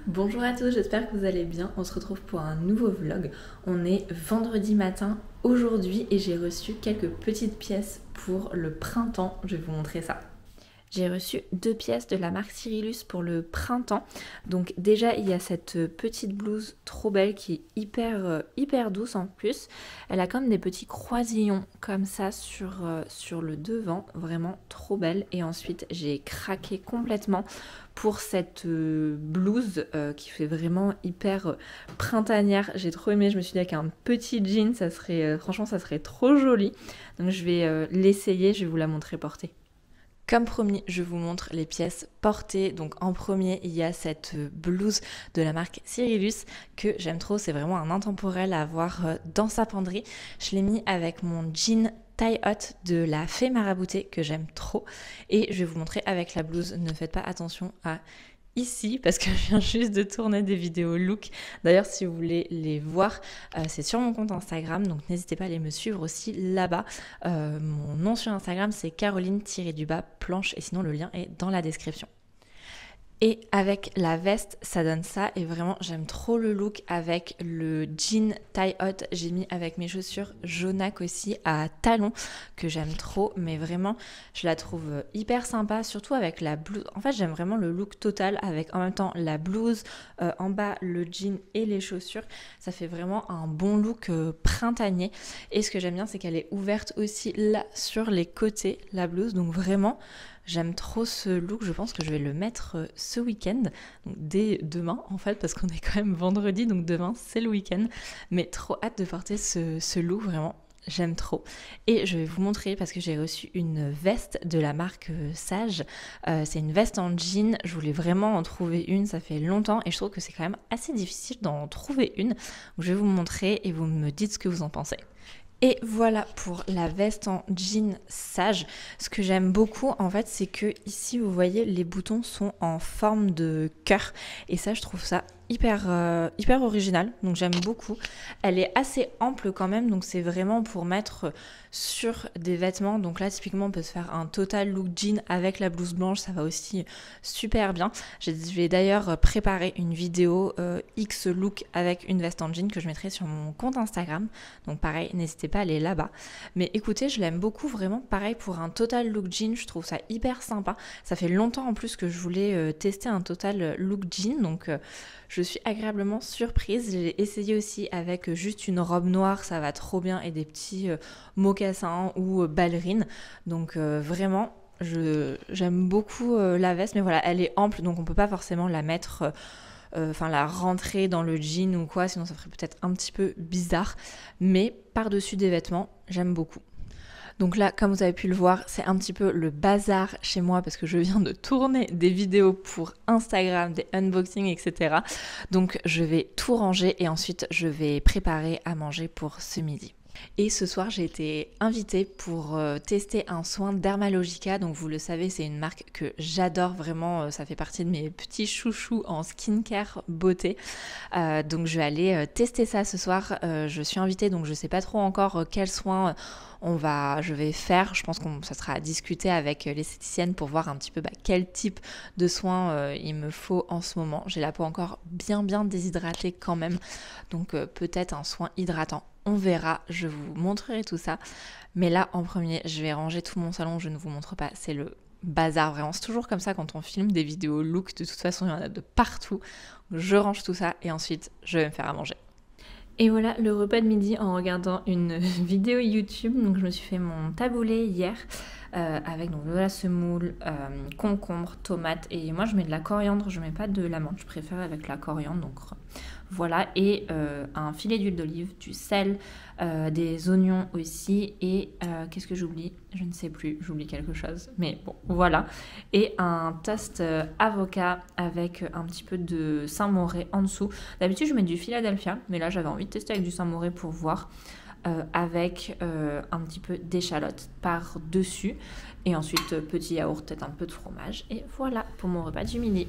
Bonjour à tous, j'espère que vous allez bien. On se retrouve pour un nouveau vlog. On est vendredi matin aujourd'hui et j'ai reçu quelques petites pièces pour le printemps. Je vais vous montrer ça. J'ai reçu 2 pièces de la marque Cyrillus pour le printemps. Donc déjà il y a cette petite blouse trop belle qui est hyper douce en plus. Elle a comme des petits croisillons comme ça sur le devant, vraiment trop belle. Et ensuite j'ai craqué complètement pour cette blouse qui fait vraiment hyper printanière. J'ai trop aimé, je me suis dit avec un petit jean, ça serait franchement ça serait trop joli. Donc je vais l'essayer, je vais vous la montrer portée. Comme promis, je vous montre les pièces portées. Donc en premier, il y a cette blouse de la marque Cyrillus que j'aime trop. C'est vraiment un intemporel à avoir dans sa penderie. Je l'ai mis avec mon jean taille haute de la Fée Maraboutée que j'aime trop. Et je vais vous montrer avec la blouse. Ne faites pas attention à ici parce que je viens juste de tourner des vidéos look. D'ailleurs, si vous voulez les voir, c'est sur mon compte Instagram, donc n'hésitez pas à aller me suivre aussi là-bas. Mon nom sur Instagram, c'est Caroline-planche et sinon le lien est dans la description. Et avec la veste, ça donne ça. Et vraiment, j'aime trop le look avec le jean taille haute. J'ai mis avec mes chaussures Jonac aussi à talons que j'aime trop. Mais vraiment, je la trouve hyper sympa, surtout avec la blouse. En fait, j'aime vraiment le look total avec en même temps la blouse, en bas le jean et les chaussures. Ça fait vraiment un bon look printanier. Et ce que j'aime bien, c'est qu'elle est ouverte aussi là sur les côtés, la blouse. Donc vraiment... J'aime trop ce look, je pense que je vais le mettre ce week-end, donc dès demain en fait, parce qu'on est quand même vendredi, donc demain c'est le week-end, mais trop hâte de porter ce look, vraiment, j'aime trop. Et je vais vous montrer parce que j'ai reçu une veste de la marque Sage, c'est une veste en jean, je voulais vraiment en trouver une, ça fait longtemps et je trouve que c'est quand même assez difficile d'en trouver une, donc je vais vous montrer et vous me dites ce que vous en pensez. Et voilà pour la veste en jean Sage. Ce que j'aime beaucoup en fait, c'est que ici vous voyez les boutons sont en forme de cœur et ça je trouve ça hyper original, donc j'aime beaucoup. Elle est assez ample quand même, donc c'est vraiment pour mettre sur des vêtements. Donc là typiquement on peut se faire un total look jean avec la blouse blanche, ça va aussi super bien. Je vais d'ailleurs préparer une vidéo X look avec une veste en jean que je mettrai sur mon compte Instagram, donc pareil n'hésitez pas à aller là-bas. Mais écoutez, je l'aime beaucoup, vraiment pareil pour un total look jean, je trouve ça hyper sympa. Ça fait longtemps en plus que je voulais tester un total look jean, donc je suis agréablement surprise. J'ai essayé aussi avec juste une robe noire, ça va trop bien, et des petits mocassins ou ballerines. Donc vraiment, j'aime beaucoup la veste, mais voilà, elle est ample, donc on peut pas forcément la mettre... Enfin la rentrer dans le jean ou quoi, sinon ça ferait peut-être un petit peu bizarre. Mais par-dessus des vêtements, j'aime beaucoup. Donc là, comme vous avez pu le voir, c'est un petit peu le bazar chez moi parce que je viens de tourner des vidéos pour Instagram, des unboxings, etc. Donc je vais tout ranger et ensuite je vais préparer à manger pour ce midi. Et ce soir, j'ai été invitée pour tester un soin Dermalogica. Donc vous le savez, c'est une marque que j'adore vraiment. Ça fait partie de mes petits chouchous en skincare beauté. Donc je vais aller tester ça ce soir. Je suis invitée, donc je ne sais pas trop encore quel soin je vais faire. Je pense que ça sera à discuter avec l'esthéticienne pour voir un petit peu quel type de soin il me faut en ce moment. J'ai la peau encore bien déshydratée quand même. Donc peut-être un soin hydratant. On verra, je vous montrerai tout ça. Mais là, en premier, je vais ranger tout mon salon. Je ne vous montre pas, c'est le bazar vraiment. C'est toujours comme ça quand on filme des vidéos look. De toute façon, il y en a de partout. Je range tout ça et ensuite, je vais me faire à manger. Et voilà le repas de midi en regardant une vidéo YouTube. Donc je me suis fait mon taboulé hier avec donc de la semoule, concombre, tomate et moi je mets de la coriandre, je mets pas de la menthe, je préfère avec la coriandre. Donc voilà, et un filet d'huile d'olive, du sel, des oignons aussi et qu'est-ce que j'oublie? Je ne sais plus, j'oublie quelque chose, mais bon voilà. Et un toast avocat avec un petit peu de Saint-Moré en dessous. D'habitude je mets du Philadelphia, mais là j'avais envie de tester avec du Saint-Moré pour voir. Avec un petit peu d'échalote par dessus et ensuite petit yaourt, peut-être un peu de fromage et voilà pour mon repas du midi.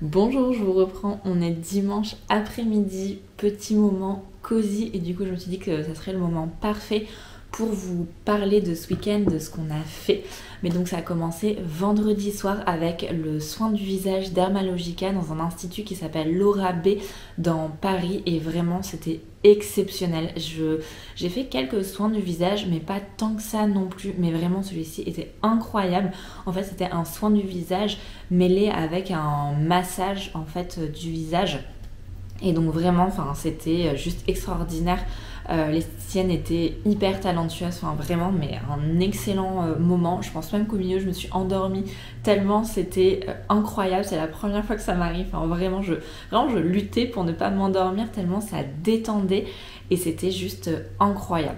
Bonjour, je vous reprends, on est dimanche après-midi, petit moment cosy et du coup je me suis dit que ça serait le moment parfait pour vous parler de ce week-end, de ce qu'on a fait. Mais donc ça a commencé vendredi soir avec le soin du visage Dermalogica dans un institut qui s'appelle Laura B dans Paris et vraiment c'était exceptionnel. J'ai fait quelques soins du visage mais pas tant que ça non plus, mais vraiment celui-ci était incroyable. En fait c'était un soin du visage mêlé avec un massage en fait du visage. Et donc vraiment, c'était juste extraordinaire. L'esthéticienne était hyper talentueuse, vraiment, mais un excellent moment. Je pense même qu'au milieu, je me suis endormie tellement c'était incroyable. C'est la première fois que ça m'arrive. Vraiment, je luttais pour ne pas m'endormir tellement ça détendait et c'était juste incroyable.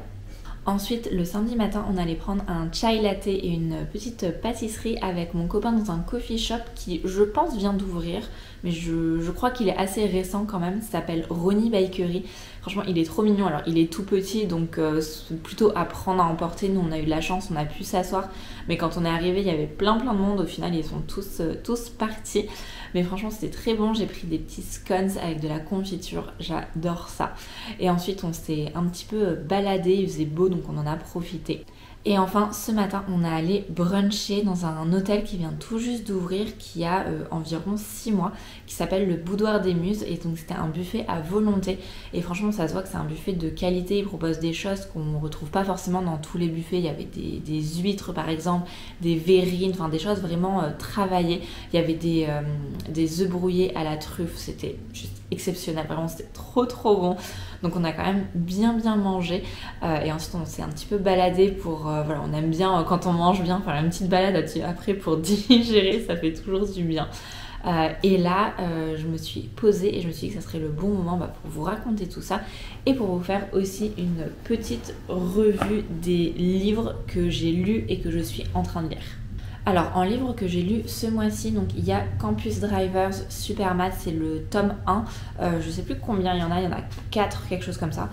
Ensuite, le samedi matin, on allait prendre un chai latte et une petite pâtisserie avec mon copain dans un coffee shop qui, je pense, vient d'ouvrir. Mais je crois qu'il est assez récent quand même. Ça s'appelle Ronnie Bakery. Franchement, il est trop mignon. Alors, il est tout petit, donc c'est plutôt à prendre à emporter. Nous, on a eu de la chance, on a pu s'asseoir. Mais quand on est arrivé, il y avait plein de monde. Au final, ils sont tous partis. Mais franchement, c'était très bon. J'ai pris des petits scones avec de la confiture. J'adore ça. Et ensuite, on s'est un petit peu baladé. Il faisait beau, donc on en a profité. Et enfin, ce matin, on est allé bruncher dans un hôtel qui vient tout juste d'ouvrir, qui a environ 6 mois, qui s'appelle le Boudoir des Muses. Et donc, c'était un buffet à volonté. Et franchement, ça se voit que c'est un buffet de qualité. Ils proposent des choses qu'on ne retrouve pas forcément dans tous les buffets. Il y avait des huîtres, par exemple, des verrines, des choses vraiment travaillées. Il y avait des œufs brouillés à la truffe. C'était juste exceptionnel. Vraiment, c'était trop bon. Donc, on a quand même bien mangé. Et ensuite, on s'est un petit peu baladé pour... on aime bien quand on mange bien faire une petite balade après pour digérer, ça fait toujours du bien. Et là, je me suis posée et je me suis dit que ça serait le bon moment pour vous raconter tout ça et pour vous faire aussi une petite revue des livres que j'ai lus et que je suis en train de lire. Alors, en livre que j'ai lu ce mois-ci, donc il y a Campus Drivers Supermat, c'est le tome 1. Je sais plus combien il y en a 4, quelque chose comme ça.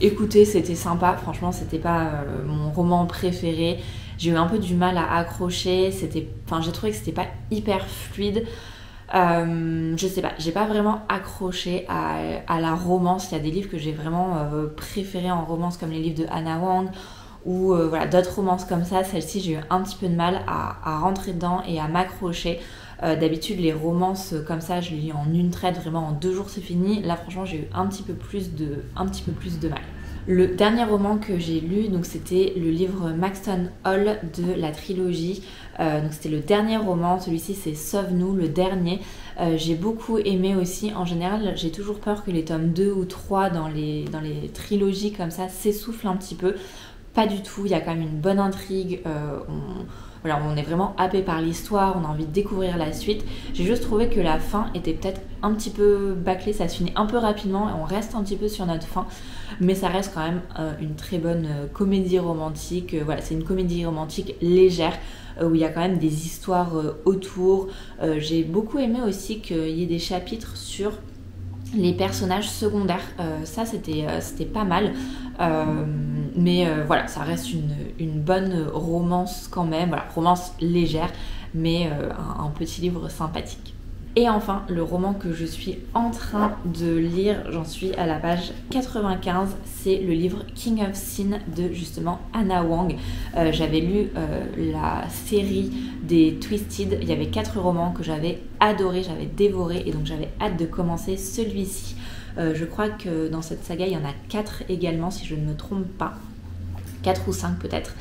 Écoutez, c'était sympa, franchement, c'était pas mon roman préféré. J'ai eu un peu du mal à accrocher, j'ai trouvé que c'était pas hyper fluide. Je sais pas, j'ai pas vraiment accroché à la romance. Il y a des livres que j'ai vraiment préférés en romance, comme les livres de Hannah Wang ou d'autres romances comme ça. Celle-ci, j'ai eu un petit peu de mal à rentrer dedans et à m'accrocher. D'habitude, les romances comme ça, je les lis en une traite, vraiment en 2 jours c'est fini. Là, franchement, j'ai eu un petit peu plus de mal. Le dernier roman que j'ai lu, donc c'était le livre Maxton Hall de la trilogie. Donc c'était le dernier roman, celui-ci c'est Sauve-nous, le dernier. J'ai beaucoup aimé aussi. En général, j'ai toujours peur que les tomes 2 ou 3 dans les trilogies comme ça s'essoufflent un petit peu. Pas du tout, il y a quand même une bonne intrigue. On est vraiment happé par l'histoire, on a envie de découvrir la suite. J'ai juste trouvé que la fin était peut-être un petit peu bâclée, ça se finit un peu rapidement et on reste un petit peu sur notre fin. Mais ça reste quand même une très bonne comédie romantique. C'est une comédie romantique légère où il y a quand même des histoires autour. J'ai beaucoup aimé aussi qu'il y ait des chapitres sur les personnages secondaires, ça c'était pas mal, mais ça reste une bonne romance quand même, romance légère, mais un petit livre sympathique. Et enfin, le roman que je suis en train de lire, j'en suis à la page 95, c'est le livre King of Sin de justement Hannah Wang. J'avais lu la série des Twisted, il y avait 4 romans que j'avais adoré, j'avais dévoré et donc j'avais hâte de commencer celui-ci. Je crois que dans cette saga, il y en a 4 également si je ne me trompe pas. 4 ou 5 peut-être.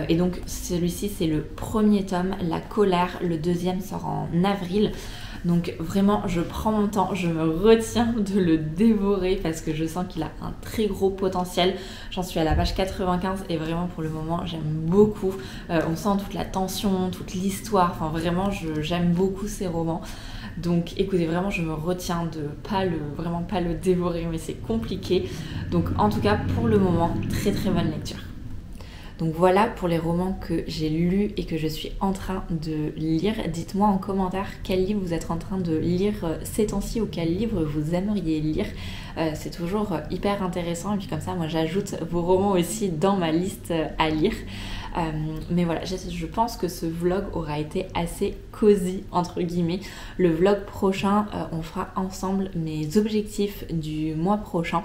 Et donc celui-ci c'est le premier tome, La colère, le deuxième sort en avril. Donc vraiment je prends mon temps, je me retiens de le dévorer parce que je sens qu'il a un très gros potentiel. J'en suis à la page 95 et vraiment pour le moment j'aime beaucoup. On sent toute la tension, toute l'histoire, enfin vraiment j'aime beaucoup ces romans. Donc écoutez, vraiment je me retiens de vraiment pas le dévorer, mais c'est compliqué. Donc en tout cas pour le moment, très très bonne lecture. Donc voilà pour les romans que j'ai lus et que je suis en train de lire. Dites-moi en commentaire quel livre vous êtes en train de lire ces temps-ci ou quel livre vous aimeriez lire. C'est toujours hyper intéressant et puis comme ça moi j'ajoute vos romans aussi dans ma liste à lire. Mais voilà, je pense que ce vlog aura été assez cosy entre guillemets. Le vlog prochain, on fera ensemble mes objectifs du mois prochain,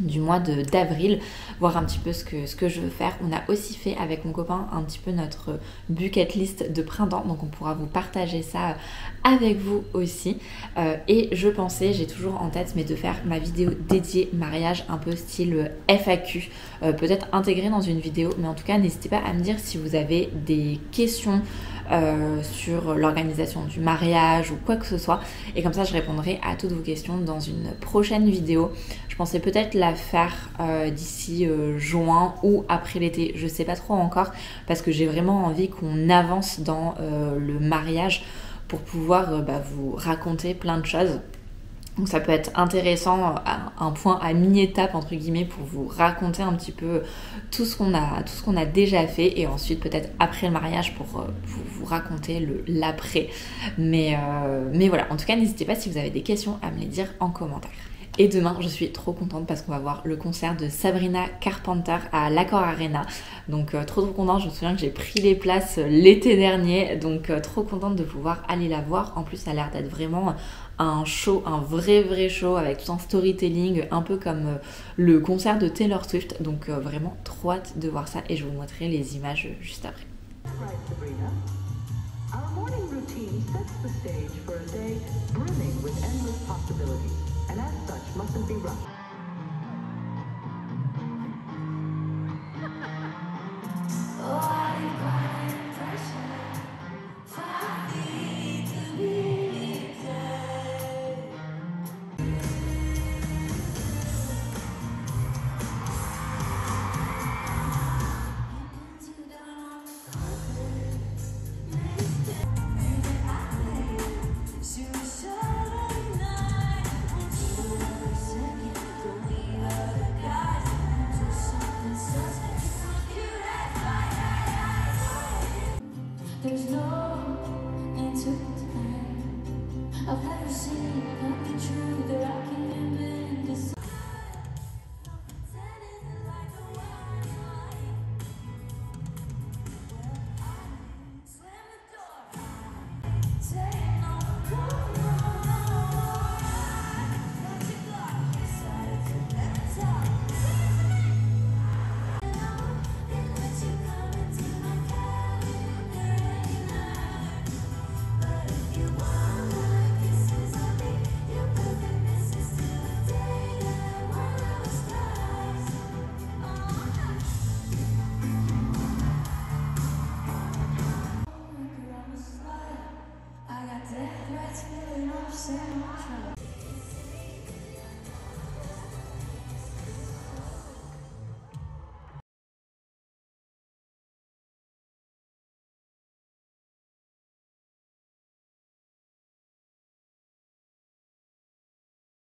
du mois d'avril, voir un petit peu ce que je veux faire. On a aussi fait avec mon copain un petit peu notre bucket list de printemps, donc on pourra vous partager ça avec vous aussi. Et je pensais, j'ai toujours en tête, mais de faire ma vidéo dédiée mariage, un peu style FAQ, peut-être intégrée dans une vidéo, mais en tout cas n'hésitez pas à me dire si vous avez des questions sur l'organisation du mariage ou quoi que ce soit, et comme ça je répondrai à toutes vos questions dans une prochaine vidéo. Je pensais peut-être la faire d'ici juin ou après l'été, je sais pas trop encore, parce que j'ai vraiment envie qu'on avance dans le mariage pour pouvoir vous raconter plein de choses. Donc ça peut être intéressant, un point à mi-étape entre guillemets, pour vous raconter un petit peu tout ce qu'on a déjà fait, et ensuite peut-être après le mariage pour vous raconter l'après. Mais voilà, en tout cas n'hésitez pas si vous avez des questions à me les dire en commentaire. Et demain, je suis trop contente parce qu'on va voir le concert de Sabrina Carpenter à l'Accor Arena. Donc trop contente, je me souviens que j'ai pris les places l'été dernier. Donc trop contente de pouvoir aller la voir. En plus, ça a l'air d'être vraiment un show, un vrai show avec tout un storytelling, un peu comme le concert de Taylor Swift. Donc vraiment trop hâte de voir ça et je vous montrerai les images juste après. Right, Sabrina. Our morning routine sets the stage for a day brimming with endless possibilities, and as such mustn't be rushed.